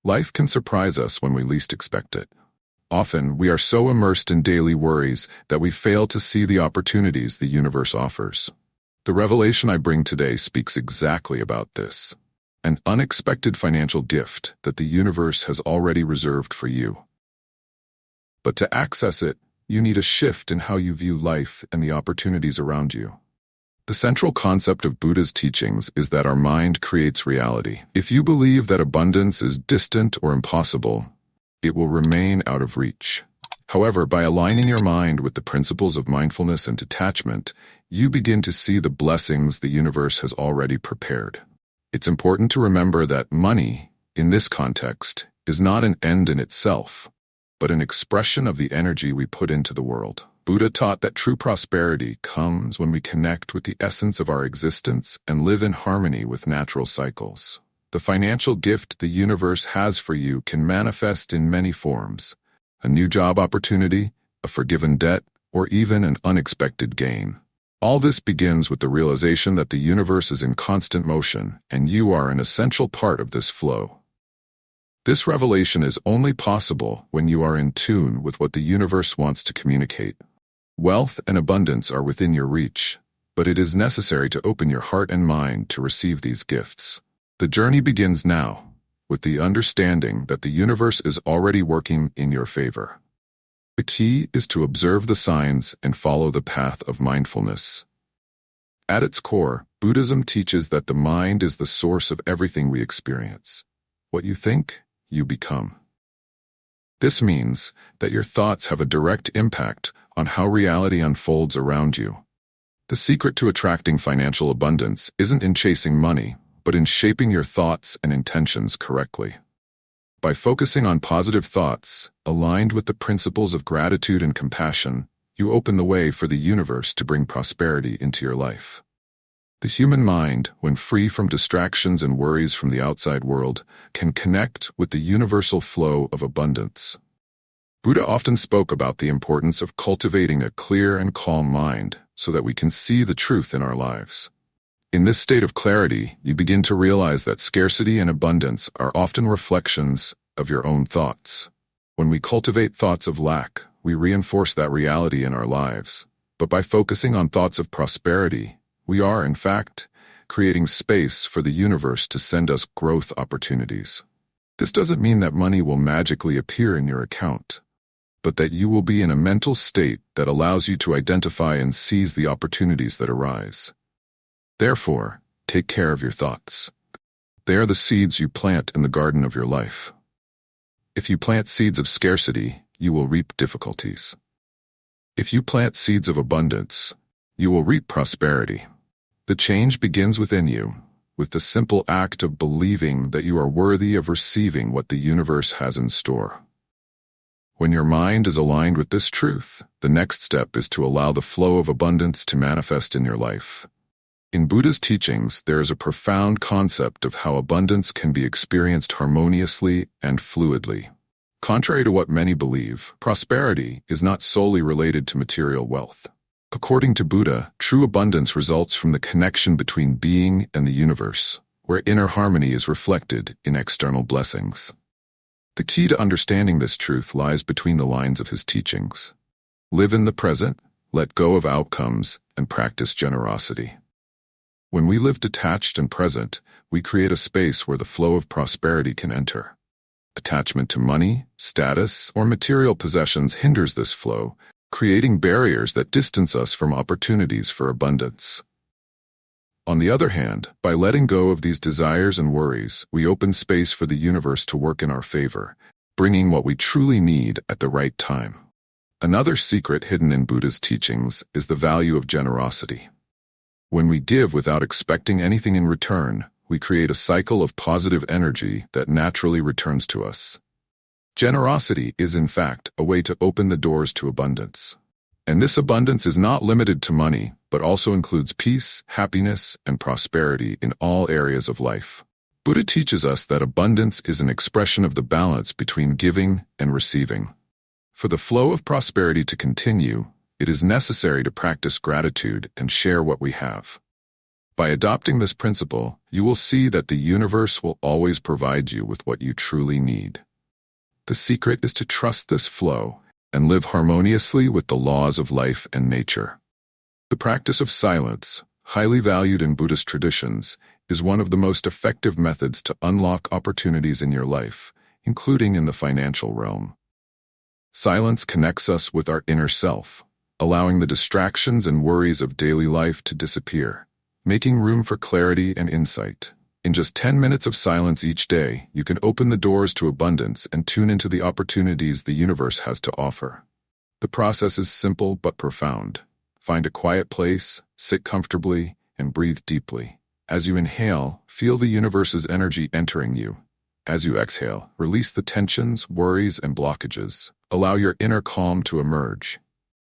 Life can surprise us when we least expect it. Often, we are so immersed in daily worries that we fail to see the opportunities the universe offers. The revelation I bring today speaks exactly about this. An unexpected financial gift that the universe has already reserved for you. But to access it, you need a shift in how you view life and the opportunities around you. The central concept of Buddha's teachings is that our mind creates reality. If you believe that abundance is distant or impossible, it will remain out of reach. However, by aligning your mind with the principles of mindfulness and detachment, you begin to see the blessings the universe has already prepared. It's important to remember that money, in this context, is not an end in itself, but an expression of the energy we put into the world. Buddha taught that true prosperity comes when we connect with the essence of our existence and live in harmony with natural cycles. The financial gift the universe has for you can manifest in many forms: a new job opportunity, a forgiven debt, or even an unexpected gain. All this begins with the realization that the universe is in constant motion, and you are an essential part of this flow. This revelation is only possible when you are in tune with what the universe wants to communicate. Wealth and abundance are within your reach, but it is necessary to open your heart and mind to receive these gifts. The journey begins now, with the understanding that the universe is already working in your favor. The key is to observe the signs and follow the path of mindfulness. At its core, Buddhism teaches that the mind is the source of everything we experience. What you think, you become. This means that your thoughts have a direct impact on how reality unfolds around you. The secret to attracting financial abundance isn't in chasing money, but in shaping your thoughts and intentions correctly. By focusing on positive thoughts, aligned with the principles of gratitude and compassion, you open the way for the universe to bring prosperity into your life. The human mind, when free from distractions and worries from the outside world, can connect with the universal flow of abundance. Buddha often spoke about the importance of cultivating a clear and calm mind so that we can see the truth in our lives. In this state of clarity, you begin to realize that scarcity and abundance are often reflections of your own thoughts. When we cultivate thoughts of lack, we reinforce that reality in our lives. But by focusing on thoughts of prosperity, we are, in fact, creating space for the universe to send us growth opportunities. This doesn't mean that money will magically appear in your account, but that you will be in a mental state that allows you to identify and seize the opportunities that arise. Therefore, take care of your thoughts. They are the seeds you plant in the garden of your life. If you plant seeds of scarcity, you will reap difficulties. If you plant seeds of abundance, you will reap prosperity. The change begins within you, with the simple act of believing that you are worthy of receiving what the universe has in store. When your mind is aligned with this truth, the next step is to allow the flow of abundance to manifest in your life. In Buddha's teachings, there is a profound concept of how abundance can be experienced harmoniously and fluidly. Contrary to what many believe, prosperity is not solely related to material wealth. According to Buddha, true abundance results from the connection between being and the universe, where inner harmony is reflected in external blessings. The key to understanding this truth lies between the lines of his teachings. Live in the present, let go of outcomes, and practice generosity. When we live detached and present, we create a space where the flow of prosperity can enter. Attachment to money, status, or material possessions hinders this flow, creating barriers that distance us from opportunities for abundance. On the other hand, by letting go of these desires and worries, we open space for the universe to work in our favor, bringing what we truly need at the right time. Another secret hidden in Buddha's teachings is the value of generosity. When we give without expecting anything in return, we create a cycle of positive energy that naturally returns to us. Generosity is, in fact, a way to open the doors to abundance. And this abundance is not limited to money, but also includes peace, happiness, and prosperity in all areas of life. Buddha teaches us that abundance is an expression of the balance between giving and receiving. For the flow of prosperity to continue, it is necessary to practice gratitude and share what we have. By adopting this principle, you will see that the universe will always provide you with what you truly need. The secret is to trust this flow and live harmoniously with the laws of life and nature. The practice of silence, highly valued in Buddhist traditions, is one of the most effective methods to unlock opportunities in your life, including in the financial realm. Silence connects us with our inner self, allowing the distractions and worries of daily life to disappear, making room for clarity and insight. In just 10 minutes of silence each day, you can open the doors to abundance and tune into the opportunities the universe has to offer. The process is simple but profound. Find a quiet place, sit comfortably, and breathe deeply. As you inhale, feel the universe's energy entering you. As you exhale, release the tensions, worries, and blockages. Allow your inner calm to emerge.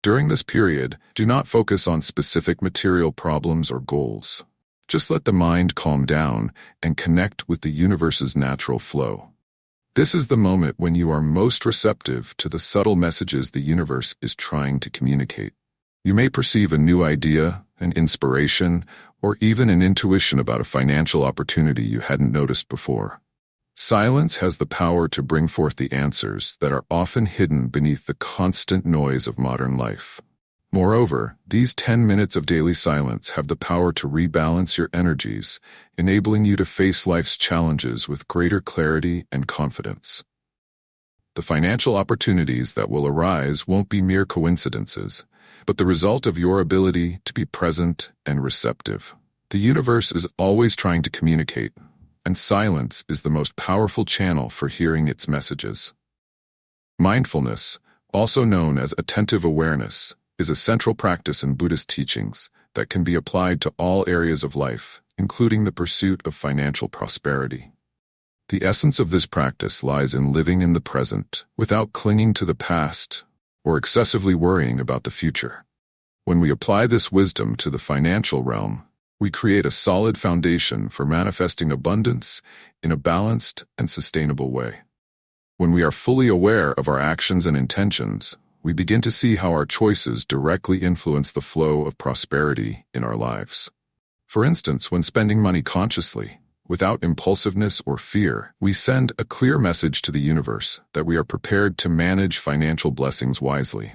During this period, do not focus on specific material problems or goals. Just let the mind calm down and connect with the universe's natural flow. This is the moment when you are most receptive to the subtle messages the universe is trying to communicate. You may perceive a new idea, an inspiration, or even an intuition about a financial opportunity you hadn't noticed before. Silence has the power to bring forth the answers that are often hidden beneath the constant noise of modern life. Moreover, these 10 minutes of daily silence have the power to rebalance your energies, enabling you to face life's challenges with greater clarity and confidence. The financial opportunities that will arise won't be mere coincidences, but the result of your ability to be present and receptive. The universe is always trying to communicate, and silence is the most powerful channel for hearing its messages. Mindfulness, also known as attentive awareness, is a central practice in Buddhist teachings that can be applied to all areas of life, including the pursuit of financial prosperity. The essence of this practice lies in living in the present, without clinging to the past or excessively worrying about the future. When we apply this wisdom to the financial realm, we create a solid foundation for manifesting abundance in a balanced and sustainable way. When we are fully aware of our actions and intentions, we begin to see how our choices directly influence the flow of prosperity in our lives. For instance, when spending money consciously, without impulsiveness or fear, we send a clear message to the universe that we are prepared to manage financial blessings wisely.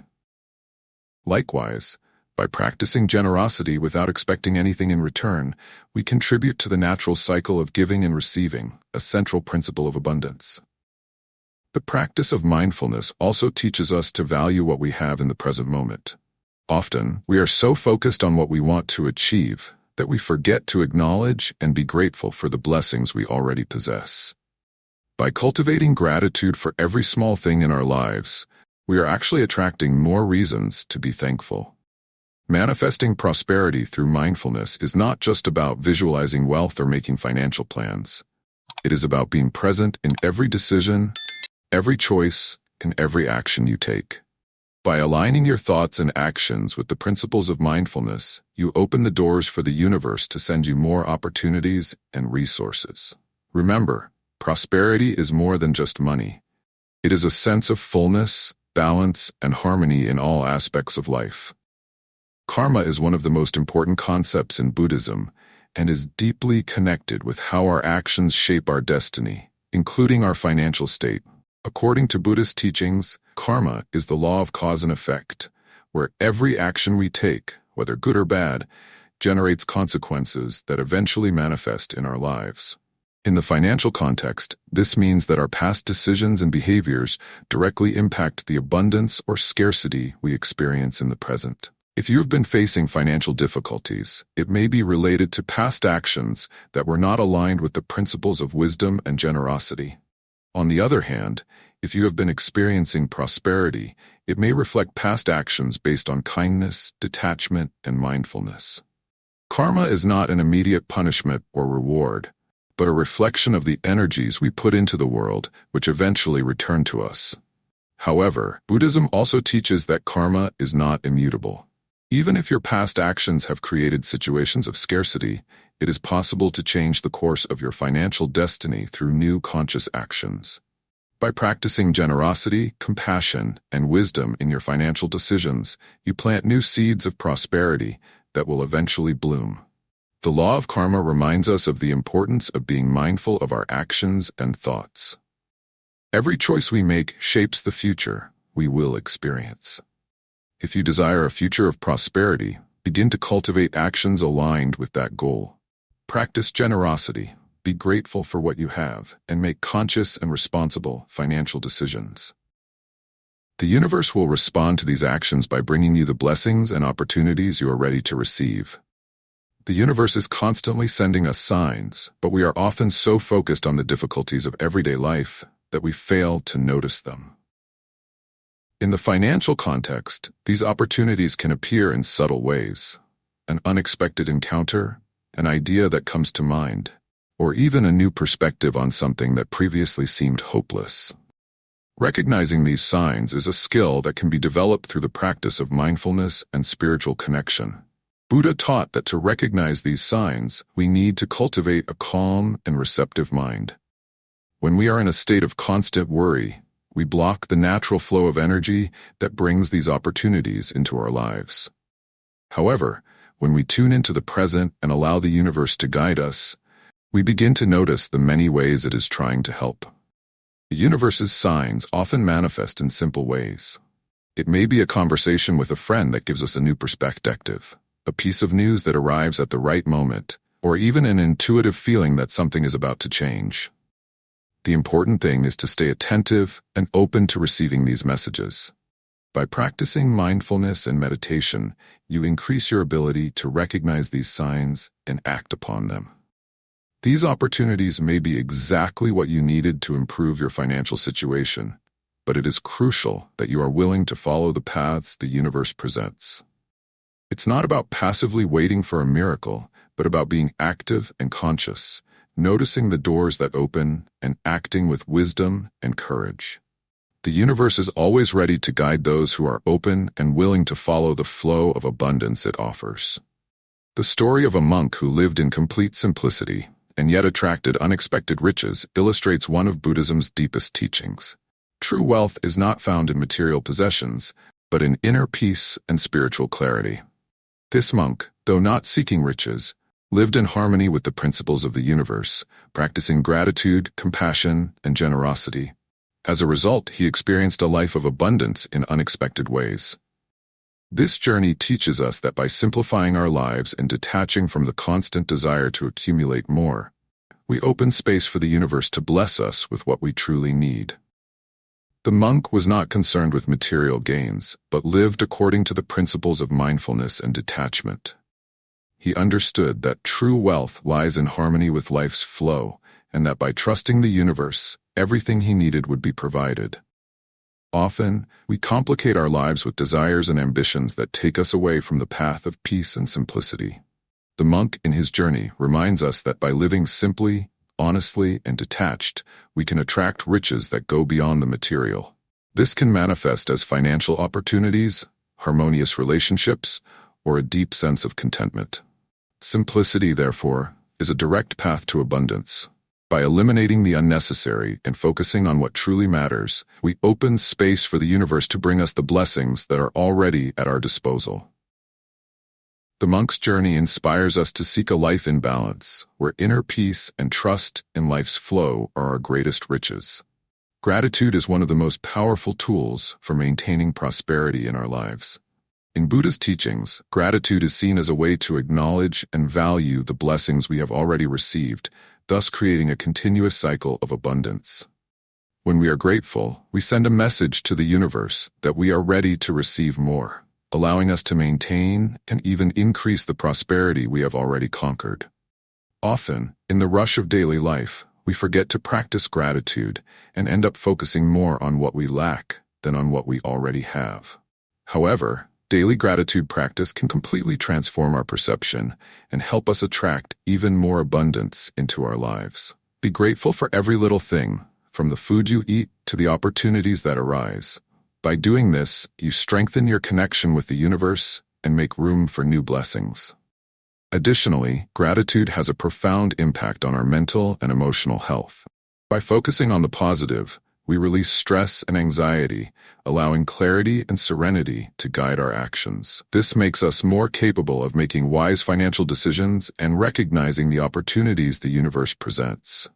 Likewise, by practicing generosity without expecting anything in return, we contribute to the natural cycle of giving and receiving, a central principle of abundance. The practice of mindfulness also teaches us to value what we have in the present moment. Often, we are so focused on what we want to achieve that we forget to acknowledge and be grateful for the blessings we already possess. By cultivating gratitude for every small thing in our lives, we are actually attracting more reasons to be thankful. Manifesting prosperity through mindfulness is not just about visualizing wealth or making financial plans. It is about being present in every decision, every choice, and every action you take. By aligning your thoughts and actions with the principles of mindfulness, you open the doors for the universe to send you more opportunities and resources. Remember, prosperity is more than just money. It is a sense of fullness, balance, and harmony in all aspects of life. Karma is one of the most important concepts in Buddhism and is deeply connected with how our actions shape our destiny, including our financial state. According to Buddhist teachings, karma is the law of cause and effect, where every action we take, whether good or bad, generates consequences that eventually manifest in our lives. In the financial context, this means that our past decisions and behaviors directly impact the abundance or scarcity we experience in the present. If you have been facing financial difficulties, it may be related to past actions that were not aligned with the principles of wisdom and generosity. On the other hand, if you have been experiencing prosperity, it may reflect past actions based on kindness, detachment, and mindfulness. Karma is not an immediate punishment or reward, but a reflection of the energies we put into the world, which eventually return to us. However, Buddhism also teaches that karma is not immutable. Even if your past actions have created situations of scarcity, it is possible to change the course of your financial destiny through new conscious actions. By practicing generosity, compassion, and wisdom in your financial decisions, you plant new seeds of prosperity that will eventually bloom. The law of karma reminds us of the importance of being mindful of our actions and thoughts. Every choice we make shapes the future we will experience. If you desire a future of prosperity, begin to cultivate actions aligned with that goal. Practice generosity, be grateful for what you have, and make conscious and responsible financial decisions. The universe will respond to these actions by bringing you the blessings and opportunities you are ready to receive. The universe is constantly sending us signs, but we are often so focused on the difficulties of everyday life that we fail to notice them. In the financial context, these opportunities can appear in subtle ways. An unexpected encounter, an idea that comes to mind, or even a new perspective on something that previously seemed hopeless. Recognizing these signs is a skill that can be developed through the practice of mindfulness and spiritual connection. Buddha taught that to recognize these signs, we need to cultivate a calm and receptive mind. When we are in a state of constant worry, we block the natural flow of energy that brings these opportunities into our lives. However, when we tune into the present and allow the universe to guide us, we begin to notice the many ways it is trying to help. The universe's signs often manifest in simple ways. It may be a conversation with a friend that gives us a new perspective, a piece of news that arrives at the right moment, or even an intuitive feeling that something is about to change. The important thing is to stay attentive and open to receiving these messages. By practicing mindfulness and meditation, you increase your ability to recognize these signs and act upon them. These opportunities may be exactly what you needed to improve your financial situation, but it is crucial that you are willing to follow the paths the universe presents. It's not about passively waiting for a miracle, but about being active and conscious, noticing the doors that open and acting with wisdom and courage. The universe is always ready to guide those who are open and willing to follow the flow of abundance it offers. The story of a monk who lived in complete simplicity and yet attracted unexpected riches illustrates one of Buddhism's deepest teachings. True wealth is not found in material possessions, but in inner peace and spiritual clarity. This monk, though not seeking riches, lived in harmony with the principles of the universe, practicing gratitude, compassion, and generosity. As a result, he experienced a life of abundance in unexpected ways. This journey teaches us that by simplifying our lives and detaching from the constant desire to accumulate more, we open space for the universe to bless us with what we truly need. The monk was not concerned with material gains, but lived according to the principles of mindfulness and detachment. He understood that true wealth lies in harmony with life's flow, and that by trusting the universe, everything he needed would be provided. Often, we complicate our lives with desires and ambitions that take us away from the path of peace and simplicity. The monk in his journey reminds us that by living simply, honestly, and detached, we can attract riches that go beyond the material. This can manifest as financial opportunities, harmonious relationships, or a deep sense of contentment. Simplicity, therefore, is a direct path to abundance. By eliminating the unnecessary and focusing on what truly matters, we open space for the universe to bring us the blessings that are already at our disposal. The monk's journey inspires us to seek a life in balance, where inner peace and trust in life's flow are our greatest riches. Gratitude is one of the most powerful tools for maintaining prosperity in our lives. In Buddha's teachings, gratitude is seen as a way to acknowledge and value the blessings we have already received, thus creating a continuous cycle of abundance. When we are grateful, we send a message to the universe that we are ready to receive more, allowing us to maintain and even increase the prosperity we have already conquered. Often, in the rush of daily life, we forget to practice gratitude and end up focusing more on what we lack than on what we already have. However, daily gratitude practice can completely transform our perception and help us attract even more abundance into our lives. Be grateful for every little thing, from the food you eat to the opportunities that arise. By doing this, you strengthen your connection with the universe and make room for new blessings. Additionally, gratitude has a profound impact on our mental and emotional health. By focusing on the positive, we release stress and anxiety, allowing clarity and serenity to guide our actions. This makes us more capable of making wise financial decisions and recognizing the opportunities the universe presents.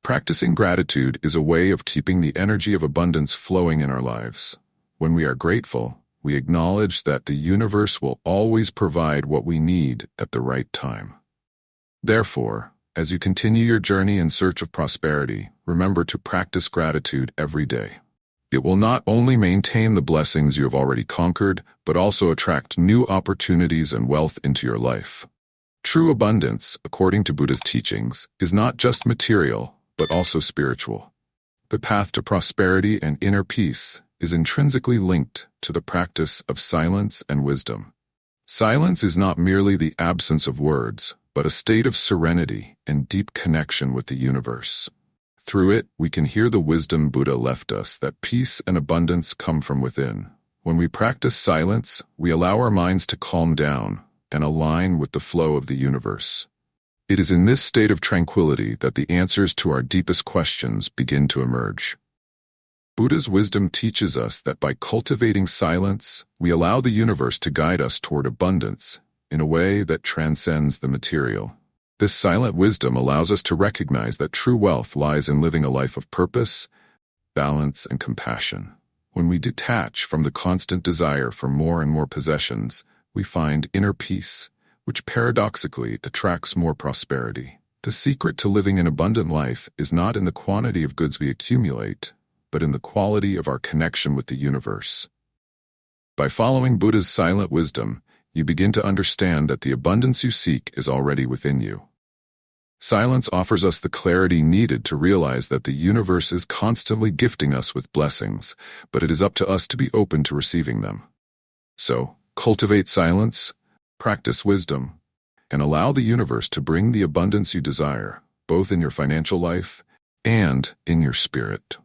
Practicing gratitude is a way of keeping the energy of abundance flowing in our lives. When we are grateful, we acknowledge that the universe will always provide what we need at the right time. Therefore, as you continue your journey in search of prosperity, remember to practice gratitude every day. It will not only maintain the blessings you have already conquered, but also attract new opportunities and wealth into your life. True abundance, according to Buddha's teachings, is not just material, but also spiritual. The path to prosperity and inner peace is intrinsically linked to the practice of silence and wisdom. Silence is not merely the absence of words, but a state of serenity and deep connection with the universe. Through it, we can hear the wisdom Buddha left us that peace and abundance come from within. When we practice silence, we allow our minds to calm down and align with the flow of the universe. It is in this state of tranquility that the answers to our deepest questions begin to emerge. Buddha's wisdom teaches us that by cultivating silence, we allow the universe to guide us toward abundance in a way that transcends the material. This silent wisdom allows us to recognize that true wealth lies in living a life of purpose, balance, and compassion. When we detach from the constant desire for more and more possessions, we find inner peace, which paradoxically attracts more prosperity. The secret to living an abundant life is not in the quantity of goods we accumulate, but in the quality of our connection with the universe. By following Buddha's silent wisdom, you begin to understand that the abundance you seek is already within you. Silence offers us the clarity needed to realize that the universe is constantly gifting us with blessings, but it is up to us to be open to receiving them. So, cultivate silence, practice wisdom, and allow the universe to bring the abundance you desire, both in your financial life and in your spirit.